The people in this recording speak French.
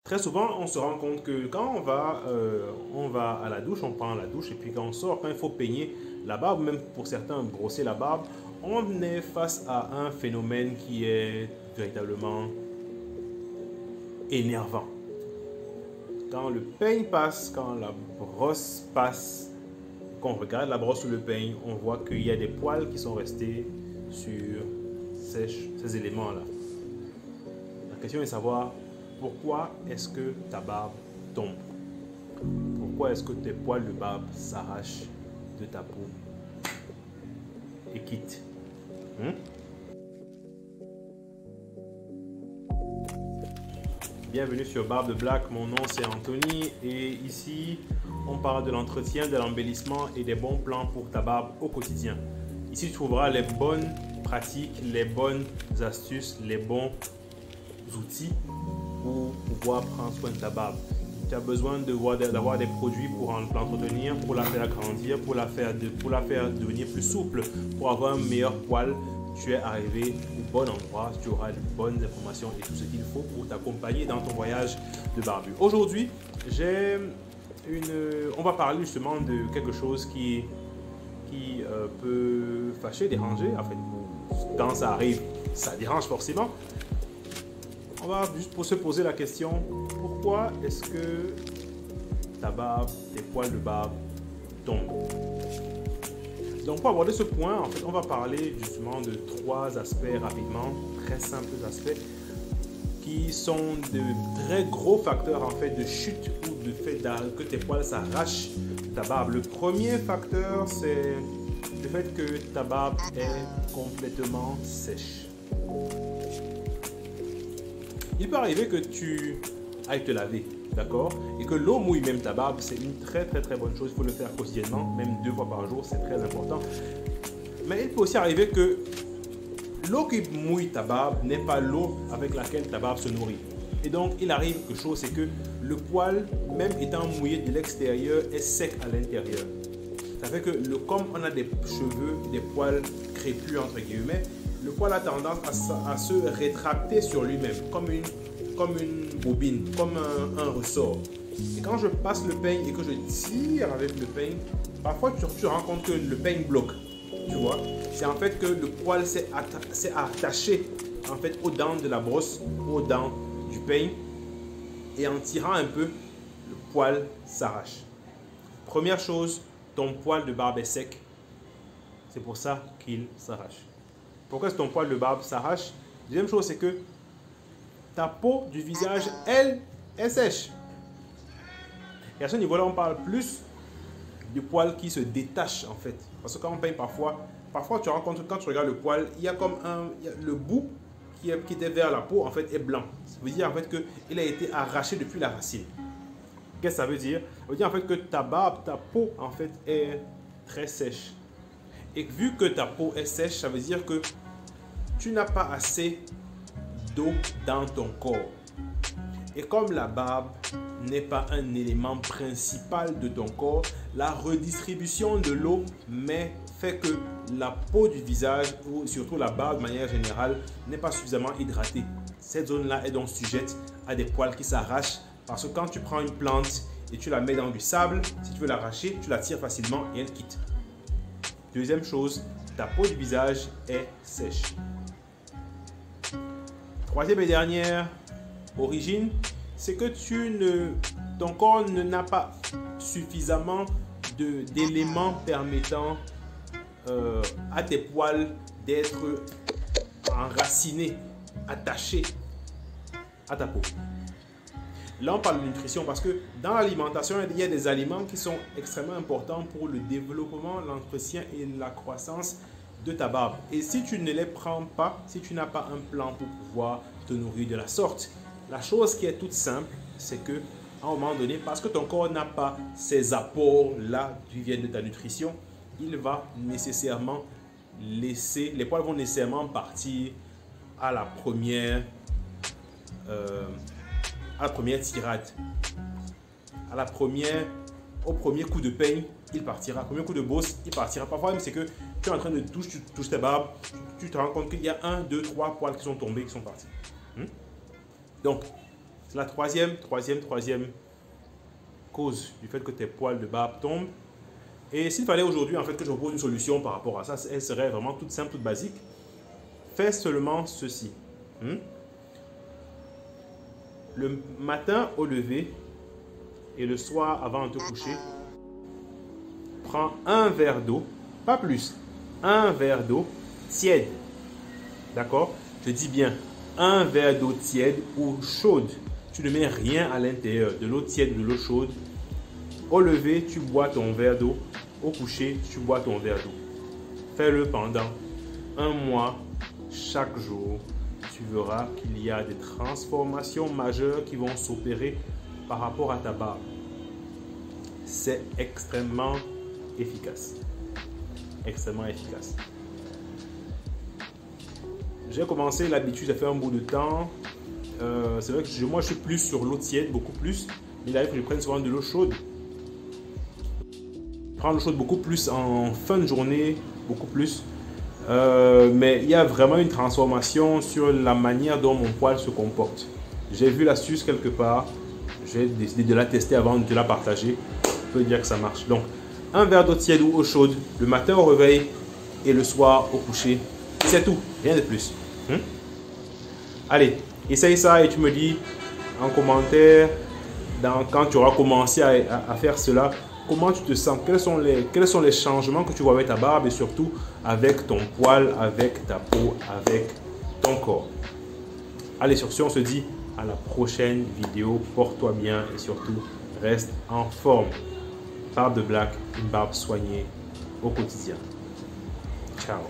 Très souvent, on se rend compte que quand on va à la douche, on prend la douche et puis quand on sort, quand il faut peigner la barbe, même pour certains brosser la barbe, on est face à un phénomène qui est véritablement énervant. Quand le peigne passe, quand la brosse passe, quand on regarde la brosse ou le peigne, on voit qu'il y a des poils qui sont restés sur ces éléments-là. La question est de savoir pourquoi est-ce que ta barbe tombe? Pourquoi est-ce que tes poils de barbe s'arrachent de ta peau et quittent? Bienvenue sur Barbe Black, mon nom c'est Anthony et ici on parle de l'entretien, de l'embellissement et des bons plans pour ta barbe au quotidien. Ici tu trouveras les bonnes pratiques, les bonnes astuces, les bons outils pour pouvoir prendre soin de ta barbe. Tu as besoin d'avoir des produits pour l'entretenir, pour la faire grandir, pour la faire devenir plus souple, pour avoir un meilleur poil. Tu es arrivé au bon endroit, tu auras les bonnes informations et tout ce qu'il faut pour t'accompagner dans ton voyage de barbu. Aujourd'hui, on va parler justement de quelque chose qui peut fâcher, déranger. En fait, quand ça arrive, ça dérange forcément. On va juste pour se poser la question, pourquoi est-ce que ta barbe, tes poils de barbe tombent? Donc pour aborder ce point, en fait, on va parler justement de trois aspects rapidement, très simples aspects, qui sont de très gros facteurs en fait de chute ou de fait que tes poils s'arrachent de ta barbe. Le premier facteur, c'est le fait que ta barbe est complètement sèche. Il peut arriver que tu ailles te laver, d'accord? Et que l'eau mouille même ta barbe, c'est une très bonne chose. Il faut le faire quotidiennement, même 2 fois par jour, c'est très important. Mais il peut aussi arriver que l'eau qui mouille ta barbe n'est pas l'eau avec laquelle ta barbe se nourrit. Et donc, il arrive quelque chose, c'est que le poil, même étant mouillé de l'extérieur, est sec à l'intérieur. Ça fait que comme on a des cheveux, des poils crépus entre guillemets, le poil a tendance à se rétracter sur lui-même, comme une bobine, comme un ressort. Et quand je passe le peigne et que je tire avec le peigne, parfois tu te rends compte que le peigne bloque. Tu vois, c'est en fait que le poil s'est attaché en fait aux dents de la brosse, aux dents du peigne. Et en tirant un peu, le poil s'arrache. Première chose, ton poil de barbe est sec. C'est pour ça qu'il s'arrache. Pourquoi est-ce que ton poil de barbe s'arrache? Deuxième chose, c'est que ta peau du visage, elle, est sèche. Et à ce niveau-là, on parle plus du poil qui se détache en fait. Parce que quand on peigne parfois tu rencontres, quand tu regardes le poil, il y a comme le bout qui était vers la peau en fait est blanc. Ça veut dire en fait qu'il a été arraché depuis la racine. Qu'est-ce que ça veut dire? Ça veut dire en fait que ta barbe, ta peau en fait est très sèche. Et vu que ta peau est sèche, ça veut dire que tu n'as pas assez d'eau dans ton corps. Et comme la barbe n'est pas un élément principal de ton corps, la redistribution de l'eau fait que la peau du visage, ou surtout la barbe de manière générale, n'est pas suffisamment hydratée. Cette zone-là est donc sujette à des poils qui s'arrachent parce que quand tu prends une plante et tu la mets dans du sable, si tu veux l'arracher, tu la tires facilement et elle quitte. Deuxième chose, ta peau du visage est sèche. Troisième et dernière origine, c'est que ton corps n'a pas suffisamment d'éléments permettant à tes poils d'être enracinés, attachés à ta peau. Là, on parle de nutrition parce que dans l'alimentation, il y a des aliments qui sont extrêmement importants pour le développement, l'entretien et la croissance de ta barbe. Et si tu ne les prends pas, si tu n'as pas un plan pour pouvoir te nourrir de la sorte, la chose qui est toute simple, c'est que à un moment donné, parce que ton corps n'a pas ces apports-là qui viennent de ta nutrition, il va nécessairement les poils vont nécessairement partir à la première tirade, au premier coup de peigne, il partira. Au premier coup de brosse, il partira. Parfois même, c'est que tu es en train de toucher ta barbe, tu te rends compte qu'il y a 1, 2, 3 poils qui sont tombés, qui sont partis. Donc, C'est la troisième cause du fait que tes poils de barbe tombent. Et s'il fallait aujourd'hui en fait que je propose une solution par rapport à ça, elle serait vraiment toute simple, toute basique. Fais seulement ceci. Le matin au lever et le soir avant de te coucher, prends un verre d'eau, pas plus, un verre d'eau tiède. D'accord? Je dis bien un verre d'eau tiède ou chaude. Tu ne mets rien à l'intérieur, de l'eau tiède, de l'eau chaude. Au lever, tu bois ton verre d'eau. Au coucher, tu bois ton verre d'eau. Fais-le pendant un mois, chaque jour. Tu verras qu'il y a des transformations majeures qui vont s'opérer par rapport à ta barbe. C'est extrêmement efficace. Extrêmement efficace. J'ai commencé l'habitude, ça fait un bout de temps. C'est vrai que moi je suis plus sur l'eau tiède, beaucoup plus. Mais il arrive que je prenne souvent de l'eau chaude. Je prends l'eau chaude beaucoup plus en fin de journée, beaucoup plus. Mais il y a vraiment une transformation sur la manière dont mon poil se comporte. J'ai vu l'astuce quelque part. J'ai décidé de la tester avant de te la partager. Je peux dire que ça marche. Donc, un verre d'eau tiède ou eau chaude le matin au réveil et le soir au coucher. C'est tout, rien de plus. Allez, essaye ça et tu me dis en commentaire quand tu auras commencé à faire cela, comment tu te sens, quels sont les changements que tu vois avec ta barbe et surtout avec ton poil, avec ta peau, avec ton corps. Allez, sur ce, on se dit à la prochaine vidéo. Porte-toi bien et surtout, reste en forme. Barbe de Black, une barbe soignée au quotidien. Ciao.